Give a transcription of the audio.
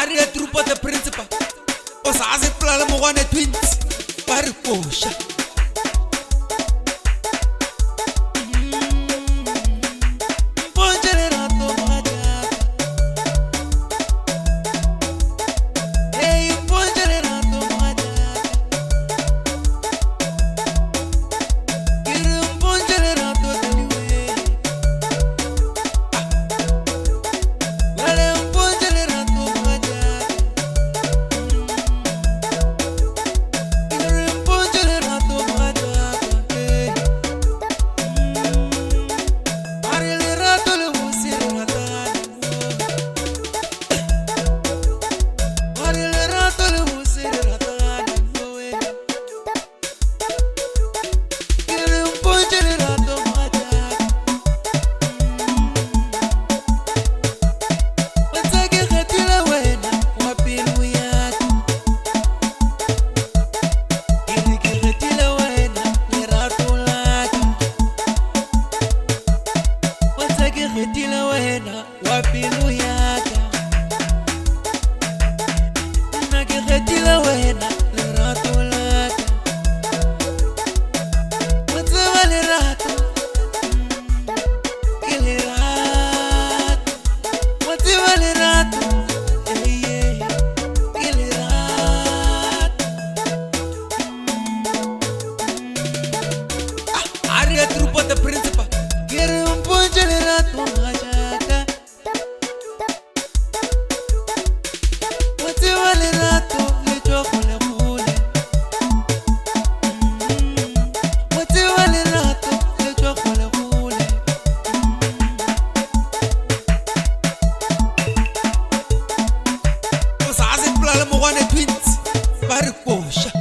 Aria trupa de principal. O sa se plala mo wane twins. Pare posha. Retila wena wapilu yaka Nake retila wena lerato laka Watseva lerato Ilerato Watseva lerato Ilerato Aria trupa de principal Quiere un ponche lerato machaca Watseva lerato le choco le mule Watseva lerato le choco le mule O sa se plala mo wane twins Pare posha